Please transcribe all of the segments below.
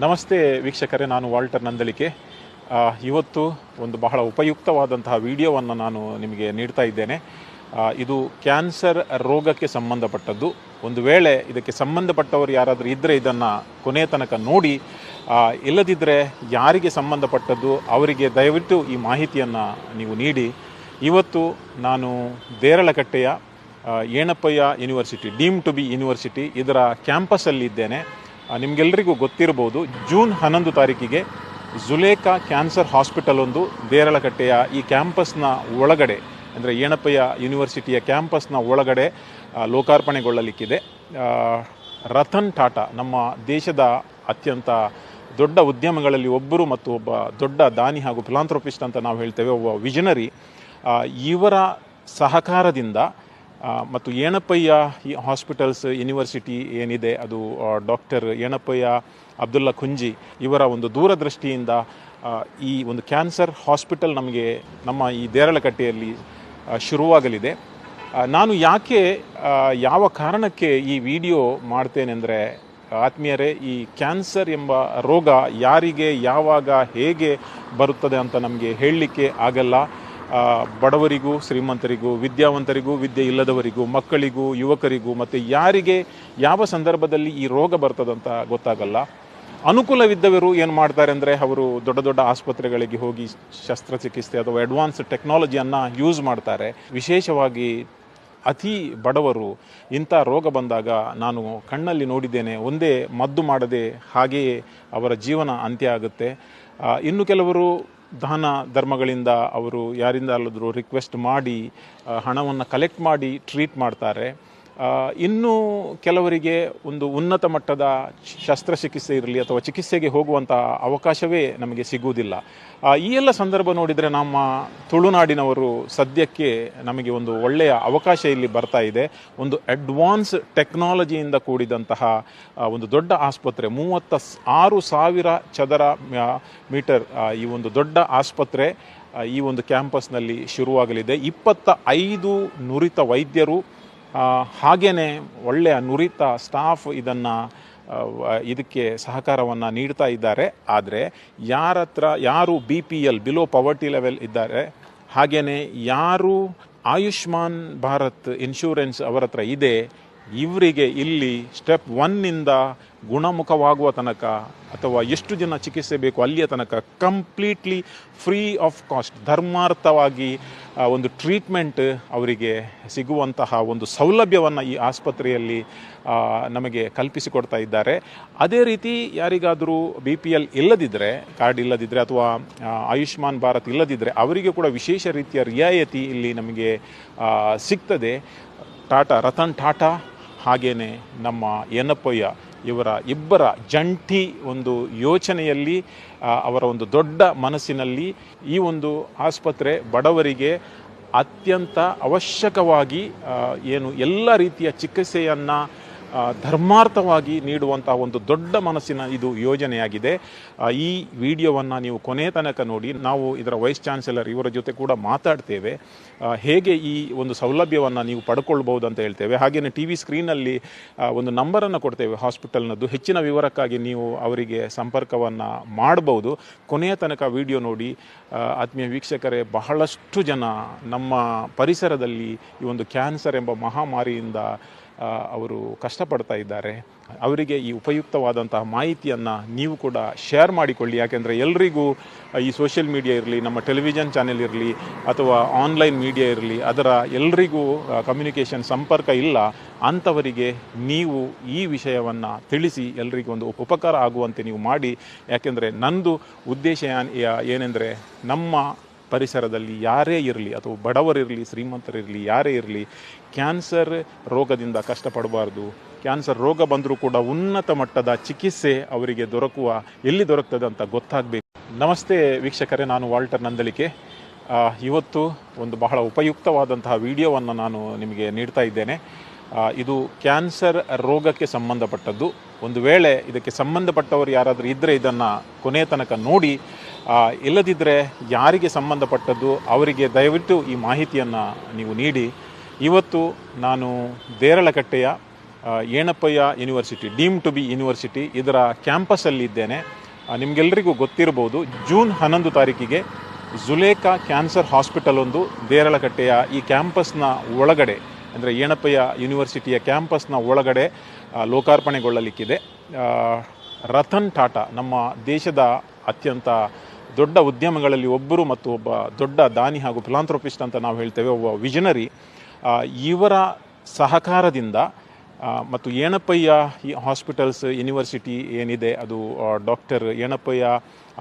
ನಮಸ್ತೆ ವೀಕ್ಷಕರೇ, ನಾನು ವಾಲ್ಟರ್ ನಂದಳಿಕೆ. ಇವತ್ತು ಒಂದು ಬಹಳ ಉಪಯುಕ್ತವಾದಂತಹ ವಿಡಿಯೋವನ್ನು ನಾನು ನಿಮಗೆ ನೀಡ್ತಾ ಇದ್ದೇನೆ. ಇದು ಕ್ಯಾನ್ಸರ್ ರೋಗಕ್ಕೆ ಸಂಬಂಧಪಟ್ಟದ್ದು. ಒಂದು ವೇಳೆ ಇದಕ್ಕೆ ಸಂಬಂಧಪಟ್ಟವರು ಯಾರಾದರೂ ಇದ್ದರೆ ಇದನ್ನು ಕೊನೆಯ ತನಕ ನೋಡಿ, ಇಲ್ಲದಿದ್ದರೆ ಯಾರಿಗೆ ಸಂಬಂಧಪಟ್ಟದ್ದು ಅವರಿಗೆ ದಯವಿಟ್ಟು ಈ ಮಾಹಿತಿಯನ್ನು ನೀವು ನೀಡಿ. ಇವತ್ತು ನಾನು ದೇರಳಕಟ್ಟೆಯ Yenepoya university, deem to be university, ಇದರ ಕ್ಯಾಂಪಸ್ಸಲ್ಲಿ ಇದ್ದೇನೆ. ನಿಮಗೆಲ್ಲರಿಗೂ ಗೊತ್ತಿರ್ಬೋದು, ಜೂನ್ 11 ತಾರೀಕಿಗೆ ಜುಲೇಖಾ ಕ್ಯಾನ್ಸರ್ ಹಾಸ್ಪಿಟಲ್ ಒಂದು ದೇರಳಕಟ್ಟೆಯ ಈ ಕ್ಯಾಂಪಸ್ನ ಒಳಗಡೆ, ಅಂದರೆ ಏಣಪ್ಪಯ್ಯ ಯೂನಿವರ್ಸಿಟಿಯ ಕ್ಯಾಂಪಸ್ನ ಒಳಗಡೆ ಲೋಕಾರ್ಪಣೆಗೊಳ್ಳಲಿಕ್ಕಿದೆ. ರತನ್ ಟಾಟಾ, ನಮ್ಮ ದೇಶದ ಅತ್ಯಂತ ದೊಡ್ಡ ಉದ್ಯಮಗಳಲ್ಲಿ ಒಬ್ಬರು ಮತ್ತು ಒಬ್ಬ ದೊಡ್ಡ ದಾನಿ ಹಾಗೂ ಫಿಲಾಂಥ್ರೋಪಿಸ್ಟ್ ಅಂತ ನಾವು ಹೇಳ್ತೇವೆ, ಒಬ್ಬ ವಿಷನರಿ, ಇವರ ಸಹಕಾರದಿಂದ ಮತ್ತು ಏಣಪ್ಪಯ್ಯ ಹಾಸ್ಪಿಟಲ್ಸ್ ಯೂನಿವರ್ಸಿಟಿ ಏನಿದೆ, ಅದು ಡಾಕ್ಟರ್ ಏಣಪ್ಪಯ್ಯ ಅಬ್ದುಲ್ಲಾ ಖುಂಜಿ ಇವರ ಒಂದು ದೂರದೃಷ್ಟಿಯಿಂದ ಈ ಒಂದು ಕ್ಯಾನ್ಸರ್ ಹಾಸ್ಪಿಟಲ್ ನಮ್ಮ ಈ ದೇರಳಕಟ್ಟೆಯಲ್ಲಿ ಶುರುವಾಗಲಿದೆ. ನಾನು ಯಾವ ಕಾರಣಕ್ಕೆ ಈ ವಿಡಿಯೋ ಮಾಡ್ತೇನೆಂದರೆ, ಆತ್ಮೀಯರೇ, ಈ ಕ್ಯಾನ್ಸರ್ ಎಂಬ ರೋಗ ಯಾರಿಗೆ ಯಾವಾಗ ಹೇಗೆ ಬರುತ್ತದೆ ಅಂತ ನಮಗೆ ಹೇಳಲಿಕ್ಕೆ ಆಗಲ್ಲ. ಬಡವರಿಗೂ ಶ್ರೀಮಂತರಿಗೂ, ವಿದ್ಯಾವಂತರಿಗೂ ವಿದ್ಯೆ ಇಲ್ಲದವರಿಗೂ, ಮಕ್ಕಳಿಗೂ ಯುವಕರಿಗೂ, ಮತ್ತು ಯಾರಿಗೆ ಯಾವ ಸಂದರ್ಭದಲ್ಲಿ ಈ ರೋಗ ಬರ್ತದಂತ ಗೊತ್ತಾಗಲ್ಲ. ಅನುಕೂಲವಿದ್ದವರು ಏನು ಮಾಡ್ತಾರೆ ಅಂದರೆ, ಅವರು ದೊಡ್ಡ ದೊಡ್ಡ ಆಸ್ಪತ್ರೆಗಳಿಗೆ ಹೋಗಿ ಶಸ್ತ್ರಚಿಕಿತ್ಸೆ ಅಥವಾ ಅಡ್ವಾನ್ಸ್ ಟೆಕ್ನಾಲಜಿಯನ್ನು ಯೂಸ್ ಮಾಡ್ತಾರೆ. ವಿಶೇಷವಾಗಿ ಅತಿ ಬಡವರು ಇಂಥ ರೋಗ ಬಂದಾಗ ನಾನು ಕಣ್ಣಲ್ಲಿ ನೋಡಿದ್ದೇನೆ, ಒಂದೇ ಮದ್ದು ಮಾಡದೆ ಹಾಗೆಯೇ ಅವರ ಜೀವನ ಅಂತ್ಯ ಆಗುತ್ತೆ. ಇನ್ನು ಕೆಲವರು ದಾನ ಧರ್ಮಗಳಿಂದ ಅವರು ಯಾರಿಂದಲಾದರೂ ರಿಕ್ವೆಸ್ಟ್ ಮಾಡಿ ಹಣವನ್ನು ಕಲೆಕ್ಟ್ ಮಾಡಿ ಟ್ರೀಟ್ ಮಾಡ್ತಾರೆ. ಇನ್ನು ಕೆಲವರಿಗೆ ಒಂದು ಉನ್ನತ ಮಟ್ಟದ ಶಸ್ತ್ರಚಿಕಿತ್ಸೆ ಇರಲಿ ಅಥವಾ ಚಿಕಿತ್ಸೆಗೆ ಹೋಗುವಂಥ ಅವಕಾಶವೇ ನಮಗೆ ಸಿಗುವುದಿಲ್ಲ. ಈ ಎಲ್ಲ ಸಂದರ್ಭ ನೋಡಿದರೆ ನಮ್ಮ ತುಳುನಾಡಿನವರು ಸದ್ಯಕ್ಕೆ ನಮಗೆ ಒಂದು ಒಳ್ಳೆಯ ಅವಕಾಶ ಇಲ್ಲಿ ಬರ್ತಾ ಇದೆ. ಒಂದು ಅಡ್ವಾನ್ಸ್ ಟೆಕ್ನಾಲಜಿಯಿಂದ ಕೂಡಿದಂತಹ ಒಂದು ದೊಡ್ಡ ಆಸ್ಪತ್ರೆ, 36,000 ಚದರ ಮೀಟರ್ ಈ ಒಂದು ದೊಡ್ಡ ಆಸ್ಪತ್ರೆ ಈ ಒಂದು ಕ್ಯಾಂಪಸ್ನಲ್ಲಿ ಶುರುವಾಗಲಿದೆ. 25 ನುರಿತ ವೈದ್ಯರು, ಹಾಗೆಯೇ ಒಳ್ಳೆಯ ನುರಿತ ಸ್ಟಾಫ್ ಇದಕ್ಕೆ ಸಹಕಾರವನ್ನು ನೀಡ್ತಾ ಇದ್ದಾರೆ. ಆದರೆ ಯಾರು BPL ಬಿಲೋ ಪವರ್ಟಿ ಲೆವೆಲ್ ಇದ್ದಾರೆ, ಹಾಗೆಯೇ ಯಾರು ಆಯುಷ್ಮಾನ್ ಭಾರತ್ ಇನ್ಶೂರೆನ್ಸ್ ಅವರ ಹತ್ರ ಇದೆ, ಇವರಿಗೆ ಇಲ್ಲಿ ಸ್ಟೆಪ್ 1ನಿಂದ ಗುಣಮುಖವಾಗುವ ತನಕ ಅಥವಾ ಎಷ್ಟು ಜನ ಚಿಕಿತ್ಸೆ ಬೇಕು ಅಲ್ಲಿಯ ತನಕ ಕಂಪ್ಲೀಟ್ಲಿ ಫ್ರೀ ಆಫ್ ಕಾಸ್ಟ್, ಧರ್ಮಾರ್ಥವಾಗಿ ಒಂದು ಟ್ರೀಟ್ಮೆಂಟ್ ಅವರಿಗೆ ಸಿಗುವಂತಹ ಒಂದು ಸೌಲಭ್ಯವನ್ನು ಈ ಆಸ್ಪತ್ರೆಯಲ್ಲಿ ನಮಗೆ ಕಲ್ಪಿಸಿಕೊಡ್ತಾ ಇದ್ದಾರೆ. ಅದೇ ರೀತಿ ಯಾರಿಗಾದರೂ BPL ಇಲ್ಲದಿದ್ದರೆ, ಕಾರ್ಡ್ ಇಲ್ಲದಿದ್ದರೆ ಅಥವಾ ಆಯುಷ್ಮಾನ್ ಭಾರತ್ ಇಲ್ಲದಿದ್ದರೆ ಅವರಿಗೆ ಕೂಡ ವಿಶೇಷ ರೀತಿಯ ರಿಯಾಯಿತಿ ಇಲ್ಲಿ ನಮಗೆ ಸಿಗ್ತದೆ. ರತನ್ ಟಾಟಾ ಹಾಗೆಯೇ ನಮ್ಮ ಏಣಪ್ಪಯ್ಯ ಇವರ ಇಬ್ಬರ ಜಂಟಿ ಒಂದು ಯೋಚನೆಯಲ್ಲಿ, ಅವರ ಒಂದು ದೊಡ್ಡ ಮನಸ್ಸಿನಲ್ಲಿ ಈ ಒಂದು ಆಸ್ಪತ್ರೆ ಬಡವರಿಗೆ ಅತ್ಯಂತ ಅವಶ್ಯಕವಾಗಿ ಎಲ್ಲ ರೀತಿಯ ಚಿಕಿತ್ಸೆಯನ್ನು ಧರ್ಮಾರ್ಥವಾಗಿ ನೀಡುವಂಥ ಒಂದು ದೊಡ್ಡ ಮನಸ್ಸಿನ ಇದು ಯೋಜನೆಯಾಗಿದೆ. ಈ ವಿಡಿಯೋವನ್ನು ನೀವು ಕೊನೆಯ ತನಕ ನೋಡಿ. ನಾವು ಇದರ ವೈಸ್ ಚಾನ್ಸಲರ್ ಇವರ ಜೊತೆ ಕೂಡ ಮಾತಾಡ್ತೇವೆ, ಹೇಗೆ ಈ ಒಂದು ಸೌಲಭ್ಯವನ್ನು ನೀವು ಪಡ್ಕೊಳ್ಬೋದು ಅಂತ ಹೇಳ್ತೇವೆ. ಹಾಗೆಯೇ TV ಸ್ಕ್ರೀನಲ್ಲಿ ಒಂದು ನಂಬರನ್ನು ಕೊಡ್ತೇವೆ ಹಾಸ್ಪಿಟಲ್ನದ್ದು. ಹೆಚ್ಚಿನ ವಿವರಕ್ಕಾಗಿ ನೀವು ಅವರಿಗೆ ಸಂಪರ್ಕವನ್ನು ಮಾಡಬಹುದು. ಕೊನೆಯ ತನಕ ವಿಡಿಯೋ ನೋಡಿ. ಆತ್ಮೀಯ ವೀಕ್ಷಕರೇ, ಬಹಳಷ್ಟು ಜನ ನಮ್ಮ ಪರಿಸರದಲ್ಲಿ ಈ ಒಂದು ಕ್ಯಾನ್ಸರ್ ಎಂಬ ಮಹಾಮಾರಿಯಿಂದ ಅವರು ಕಷ್ಟಪಡ್ತಾ ಇದ್ದಾರೆ. ಅವರಿಗೆ ಈ ಉಪಯುಕ್ತವಾದಂತಹ ಮಾಹಿತಿಯನ್ನು ನೀವು ಕೂಡ ಶೇರ್ ಮಾಡಿಕೊಳ್ಳಿ. ಯಾಕೆಂದರೆ ಎಲ್ರಿಗೂ ಈ ಸೋಷಿಯಲ್ ಮೀಡಿಯಾ ಇರಲಿ, ನಮ್ಮ ಟೆಲಿವಿಷನ್ ಚಾನೆಲ್ ಇರಲಿ ಅಥವಾ ಆನ್ಲೈನ್ ಮೀಡಿಯಾ ಇರಲಿ, ಅದರ ಎಲ್ರಿಗೂ ಕಮ್ಯುನಿಕೇಷನ್ ಸಂಪರ್ಕ ಇಲ್ಲ. ಅಂಥವರಿಗೆ ನೀವು ಈ ವಿಷಯವನ್ನು ತಿಳಿಸಿ ಎಲ್ರಿಗೂ ಒಂದು ಉಪಕಾರ ಆಗುವಂತೆ ನೀವು ಮಾಡಿ. ಯಾಕೆಂದರೆ ನಂದು ಉದ್ದೇಶ ಏನೆಂದರೆ, ನಮ್ಮ ಪರಿಸರದಲ್ಲಿ ಯಾರೇ ಇರಲಿ ಅಥವಾ ಬಡವರಿರಲಿ ಶ್ರೀಮಂತರಿರಲಿ ಯಾರೇ ಇರಲಿ, ಕ್ಯಾನ್ಸರ್ ರೋಗದಿಂದ ಕಷ್ಟಪಡಬಾರ್ದು. ಕ್ಯಾನ್ಸರ್ ರೋಗ ಬಂದರೂ ಕೂಡ ಉನ್ನತ ಮಟ್ಟದ ಚಿಕಿತ್ಸೆ ಅವರಿಗೆ ಎಲ್ಲಿ ದೊರಕ್ತದೆ ಅಂತ ಗೊತ್ತಾಗಬೇಕು. ನಮಸ್ತೆ ವೀಕ್ಷಕರೇ, ನಾನು ವಾಲ್ಟರ್ ನಂದಳಿಕೆ. ಇವತ್ತು ಒಂದು ಬಹಳ ಉಪಯುಕ್ತವಾದಂತಹ ವಿಡಿಯೋವನ್ನು ನಾನು ನಿಮಗೆ ನೀಡ್ತಾ ಇದ್ದೇನೆ. ಇದು ಕ್ಯಾನ್ಸರ್ ರೋಗಕ್ಕೆ ಸಂಬಂಧಪಟ್ಟದ್ದು. ಒಂದು ವೇಳೆ ಇದಕ್ಕೆ ಸಂಬಂಧಪಟ್ಟವರು ಯಾರಾದರೂ ಇದ್ದರೆ ಇದನ್ನು ಕೊನೆಯ ತನಕ ನೋಡಿ, ಇಲ್ಲದಿದ್ದರೆ ಯಾರಿಗೆ ಸಂಬಂಧಪಟ್ಟದ್ದು ಅವರಿಗೆ ದಯವಿಟ್ಟು ಈ ಮಾಹಿತಿಯನ್ನು ನೀವು ನೀಡಿ. ಇವತ್ತು ನಾನು ದೇರಳಕಟ್ಟೆಯ Yenepoya university, deem to be university, ಇದರ ಕ್ಯಾಂಪಸ್ಸಲ್ಲಿದ್ದೇನೆ. ನಿಮಗೆಲ್ಲರಿಗೂ ಗೊತ್ತಿರ್ಬೋದು, ಜೂನ್ 11 ತಾರೀಕಿಗೆ ಜುಲೇಖಾ ಕ್ಯಾನ್ಸರ್ ಹಾಸ್ಪಿಟಲ್ ಒಂದು ದೇರಳಕಟ್ಟೆಯ ಈ ಕ್ಯಾಂಪಸ್ನ ಒಳಗಡೆ, ಅಂದರೆ ಯೇಣಪ್ಪಯ್ಯ ಯೂನಿವರ್ಸಿಟಿಯ ಕ್ಯಾಂಪಸ್ನ ಒಳಗಡೆ ಲೋಕಾರ್ಪಣೆಗೊಳ್ಳಲಿಕ್ಕಿದೆ. ರತನ್ ಟಾಟಾ, ನಮ್ಮ ದೇಶದ ಅತ್ಯಂತ ದೊಡ್ಡ ಉದ್ಯಮಗಳಲ್ಲಿ ಒಬ್ಬರು ಮತ್ತು ಒಬ್ಬ ದೊಡ್ಡ ದಾನಿ ಹಾಗೂ ಫಿಲಾಂಥ್ರೋಪಿಸ್ಟ್ ಅಂತ ನಾವು ಹೇಳ್ತೇವೆ, ಒಬ್ಬ ವಿಷನರಿ, ಇವರ ಸಹಕಾರದಿಂದ ಮತ್ತು ಯೇಣಪ್ಪಯ್ಯ ಹಾಸ್ಪಿಟಲ್ಸ್ ಯೂನಿವರ್ಸಿಟಿ ಏನಿದೆ, ಅದು ಡಾಕ್ಟರ್ ಯೇಣಪ್ಪಯ್ಯ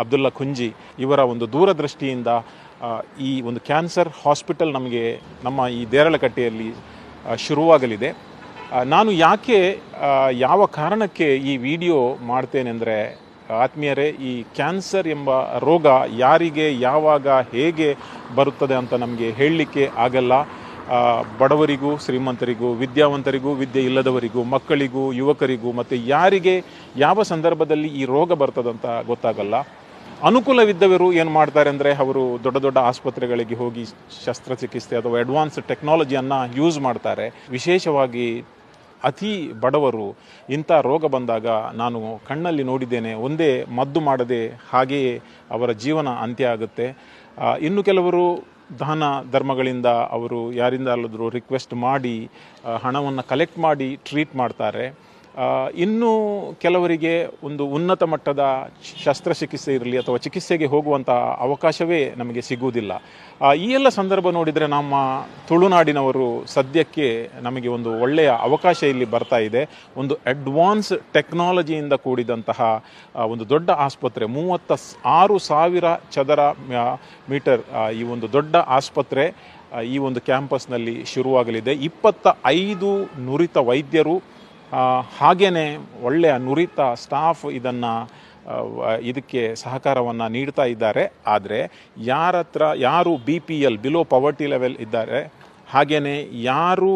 ಅಬ್ದುಲ್ಲಾ ಖುಂಜಿ ಇವರ ಒಂದು ದೂರದೃಷ್ಟಿಯಿಂದ ಈ ಒಂದು ಕ್ಯಾನ್ಸರ್ ಹಾಸ್ಪಿಟಲ್ ನಮಗೆ ನಮ್ಮ ಈ ದೇರಳಕಟ್ಟೆಯಲ್ಲಿ ಶುರುವಾಗಲಿದೆ. ನಾನು ಯಾಕೆ ಯಾವ ಕಾರಣಕ್ಕೆ ಈ ವಿಡಿಯೋ ಮಾಡ್ತೇನೆಂದರೆ, ಆತ್ಮೀಯರೇ, ಈ ಕ್ಯಾನ್ಸರ್ ಎಂಬ ರೋಗ ಯಾರಿಗೆ ಯಾವಾಗ ಹೇಗೆ ಬರುತ್ತದೆ ಅಂತ ನಮಗೆ ಹೇಳಲಿಕ್ಕೆ ಆಗಲ್ಲ. ಬಡವರಿಗೂ ಶ್ರೀಮಂತರಿಗೂ, ವಿದ್ಯಾವಂತರಿಗೂ ವಿದ್ಯೆ ಇಲ್ಲದವರಿಗೂ, ಮಕ್ಕಳಿಗೂ ಯುವಕರಿಗೂ, ಮತ್ತು ಯಾರಿಗೆ ಯಾವ ಸಂದರ್ಭದಲ್ಲಿ ಈ ರೋಗ ಬರ್ತದಂತ ಗೊತ್ತಾಗಲ್ಲ. ಅನುಕೂಲವಿದ್ದವರು ಏನು ಮಾಡ್ತಾರೆ ಅಂದರೆ, ಅವರು ದೊಡ್ಡ ದೊಡ್ಡ ಆಸ್ಪತ್ರೆಗಳಿಗೆ ಹೋಗಿ ಶಸ್ತ್ರಚಿಕಿತ್ಸೆ ಅಥವಾ ಅಡ್ವಾನ್ಸ್ ಟೆಕ್ನಾಲಜಿಯನ್ನು ಯೂಸ್ ಮಾಡ್ತಾರೆ. ವಿಶೇಷವಾಗಿ ಅತಿ ಬಡವರು ಇಂಥ ರೋಗ ಬಂದಾಗ ನಾನು ಕಣ್ಣಲ್ಲಿ ನೋಡಿದ್ದೇನೆ, ಒಂದೇ ಮದ್ದು ಮಾಡದೆ ಹಾಗೆಯೇ ಅವರ ಜೀವನ ಅಂತ್ಯ ಆಗುತ್ತೆ. ಇನ್ನು ಕೆಲವರು ದಾನ ಧರ್ಮಗಳಿಂದ ಅವರು ಯಾರಿಂದಲಾದರೂ ರಿಕ್ವೆಸ್ಟ್ ಮಾಡಿ ಹಣವನ್ನು ಕಲೆಕ್ಟ್ ಮಾಡಿ ಟ್ರೀಟ್ ಮಾಡ್ತಾರೆ. ಇನ್ನು ಕೆಲವರಿಗೆ ಒಂದು ಉನ್ನತ ಮಟ್ಟದ ಶಸ್ತ್ರಚಿಕಿತ್ಸೆ ಇರಲಿ ಅಥವಾ ಚಿಕಿತ್ಸೆಗೆ ಹೋಗುವಂಥ ಅವಕಾಶವೇ ನಮಗೆ ಸಿಗುವುದಿಲ್ಲ. ಈ ಎಲ್ಲ ಸಂದರ್ಭ ನೋಡಿದರೆ ನಮ್ಮ ತುಳುನಾಡಿನವರು ಸದ್ಯಕ್ಕೆ ನಮಗೆ ಒಂದು ಒಳ್ಳೆಯ ಅವಕಾಶ ಇಲ್ಲಿ ಬರ್ತಾ ಇದೆ. ಒಂದು ಅಡ್ವಾನ್ಸ್ ಟೆಕ್ನಾಲಜಿಯಿಂದ ಕೂಡಿದಂತಹ ಒಂದು ದೊಡ್ಡ ಆಸ್ಪತ್ರೆ, 36,000 ಚದರ ಮೀಟರ್ ಈ ಒಂದು ದೊಡ್ಡ ಆಸ್ಪತ್ರೆ ಈ ಒಂದು ಕ್ಯಾಂಪಸ್ನಲ್ಲಿ ಶುರುವಾಗಲಿದೆ. 25 ನುರಿತ ವೈದ್ಯರು, ಹಾಗೆಯೇ ಒಳ್ಳೆಯ ನುರಿತ ಸ್ಟಾಫ್ ಇದಕ್ಕೆ ಸಹಕಾರವನ್ನು ನೀಡ್ತಾ ಇದ್ದಾರೆ. ಆದರೆ ಯಾರು BPL ಬಿಲೋ ಪವರ್ಟಿ ಲೆವೆಲ್ ಇದ್ದಾರೆ, ಹಾಗೆಯೇ ಯಾರು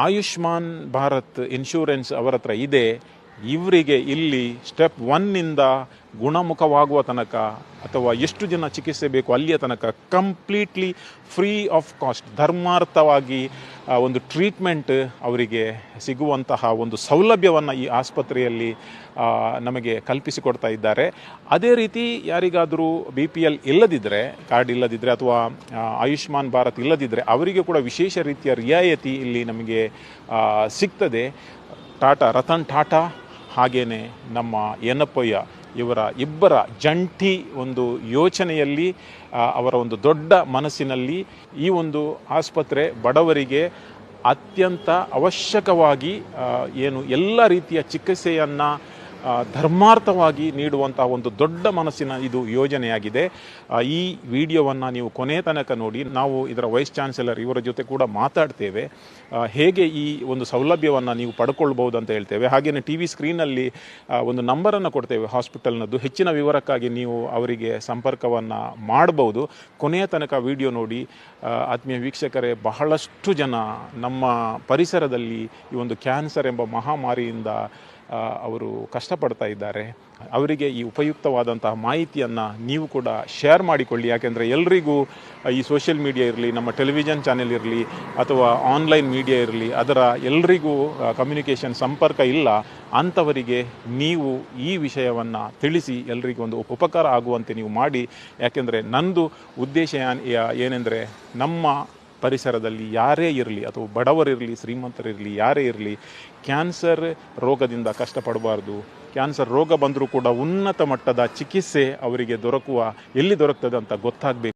ಆಯುಷ್ಮಾನ್ ಭಾರತ್ ಇನ್ಶೂರೆನ್ಸ್ ಅವರ ಹತ್ರ ಇದೆ, ಇವರಿಗೆ ಇಲ್ಲಿ ಸ್ಟೆಪ್ 1ನಿಂದ ಗುಣಮುಖವಾಗುವ ತನಕ ಅಥವಾ ಎಷ್ಟು ಜನ ಚಿಕಿತ್ಸೆ ಬೇಕು ಅಲ್ಲಿಯ ತನಕ ಕಂಪ್ಲೀಟ್ಲಿ ಫ್ರೀ ಆಫ್ ಕಾಸ್ಟ್, ಧರ್ಮಾರ್ಥವಾಗಿ ಒಂದು ಟ್ರೀಟ್ಮೆಂಟ್ ಅವರಿಗೆ ಸಿಗುವಂತಹ ಒಂದು ಸೌಲಭ್ಯವನ್ನು ಈ ಆಸ್ಪತ್ರೆಯಲ್ಲಿ ನಮಗೆ ಕಲ್ಪಿಸಿಕೊಡ್ತಾ ಇದ್ದಾರೆ. ಅದೇ ರೀತಿ ಯಾರಿಗಾದರೂ BPL ಇಲ್ಲದಿದ್ದರೆ, ಕಾರ್ಡ್ ಇಲ್ಲದಿದ್ದರೆ ಅಥವಾ ಆಯುಷ್ಮಾನ್ ಭಾರತ್ ಇಲ್ಲದಿದ್ದರೆ ಅವರಿಗೆ ಕೂಡ ವಿಶೇಷ ರೀತಿಯ ರಿಯಾಯಿತಿ ಇಲ್ಲಿ ನಮಗೆ ಸಿಗ್ತದೆ. ರತನ್ ಟಾಟಾ ಹಾಗೆಯೇ ನಮ್ಮ ಯೇಣಪ್ಪಯ್ಯ ಇವರ ಇಬ್ಬರ ಜಂಟಿ ಒಂದು ಯೋಚನೆಯಲ್ಲಿ, ಅವರ ಒಂದು ದೊಡ್ಡ ಮನಸ್ಸಿನಲ್ಲಿ ಈ ಒಂದು ಆಸ್ಪತ್ರೆ ಬಡವರಿಗೆ ಅತ್ಯಂತ ಅವಶ್ಯಕವಾಗಿ ಎಲ್ಲ ರೀತಿಯ ಚಿಕಿತ್ಸೆಯನ್ನು ಧರ್ಮಾರ್ಥವಾಗಿ ನೀಡುವಂಥ ಒಂದು ದೊಡ್ಡ ಮನಸ್ಸಿನ ಇದು ಯೋಜನೆಯಾಗಿದೆ. ಈ ವಿಡಿಯೋವನ್ನು ನೀವು ಕೊನೆ ತನಕ ನೋಡಿ. ನಾವು ಇದರ ವೈಸ್ ಚಾನ್ಸಲರ್ ಇವರ ಜೊತೆ ಕೂಡ ಮಾತಾಡ್ತೇವೆ, ಹೇಗೆ ಈ ಒಂದು ಸೌಲಭ್ಯವನ್ನು ನೀವು ಪಡ್ಕೊಳ್ಬೋದು ಅಂತ ಹೇಳ್ತೇವೆ. ಹಾಗೆಯೇ TV ಸ್ಕ್ರೀನಲ್ಲಿ ಒಂದು ನಂಬರನ್ನು ಕೊಡ್ತೇವೆ ಹಾಸ್ಪಿಟಲ್ನದ್ದು. ಹೆಚ್ಚಿನ ವಿವರಕ್ಕಾಗಿ ನೀವು ಅವರಿಗೆ ಸಂಪರ್ಕವನ್ನು ಮಾಡಬಹುದು. ಕೊನೆಯ ತನಕ ವಿಡಿಯೋ ನೋಡಿ. ಆತ್ಮೀಯ ವೀಕ್ಷಕರೇ, ಬಹಳಷ್ಟು ಜನ ನಮ್ಮ ಪರಿಸರದಲ್ಲಿ ಈ ಒಂದು ಕ್ಯಾನ್ಸರ್ ಎಂಬ ಮಹಾಮಾರಿಯಿಂದ ಅವರು ಕಷ್ಟಪಡ್ತಾ ಇದ್ದಾರೆ. ಅವರಿಗೆ ಈ ಉಪಯುಕ್ತವಾದಂತಹ ಮಾಹಿತಿಯನ್ನು ನೀವು ಕೂಡ ಶೇರ್ ಮಾಡಿಕೊಳ್ಳಿ. ಯಾಕೆಂದರೆ ಎಲ್ರಿಗೂ ಈ ಸೋಷಿಯಲ್ ಮೀಡಿಯಾ ಇರಲಿ, ನಮ್ಮ ಟೆಲಿವಿಷನ್ ಚಾನೆಲ್ ಇರಲಿ ಅಥವಾ ಆನ್ಲೈನ್ ಮೀಡಿಯಾ ಇರಲಿ, ಅದರ ಎಲ್ರಿಗೂ ಕಮ್ಯುನಿಕೇಷನ್ ಸಂಪರ್ಕ ಇಲ್ಲ. ಅಂಥವರಿಗೆ ನೀವು ಈ ವಿಷಯವನ್ನು ತಿಳಿಸಿ ಎಲ್ರಿಗೂ ಒಂದು ಉಪಕಾರ ಆಗುವಂತೆ ನೀವು ಮಾಡಿ. ಯಾಕೆಂದರೆ ನಂದು ಉದ್ದೇಶ ಏನೆಂದರೆ, ನಮ್ಮ ಪರಿಸರದಲ್ಲಿ ಯಾರೇ ಇರಲಿ ಅಥವಾ ಬಡವರಿರಲಿ ಶ್ರೀಮಂತರಿರಲಿ ಯಾರೇ ಇರಲಿ, ಕ್ಯಾನ್ಸರ್ ರೋಗದಿಂದ ಕಷ್ಟಪಡಬಾರ್ದು. ಕ್ಯಾನ್ಸರ್ ರೋಗ ಬಂದರೂ ಕೂಡ ಉನ್ನತ ಮಟ್ಟದ ಚಿಕಿತ್ಸೆ ಅವರಿಗೆ ಎಲ್ಲಿ ದೊರಕ್ತದೆ ಅಂತ ಗೊತ್ತಾಗಬೇಕು.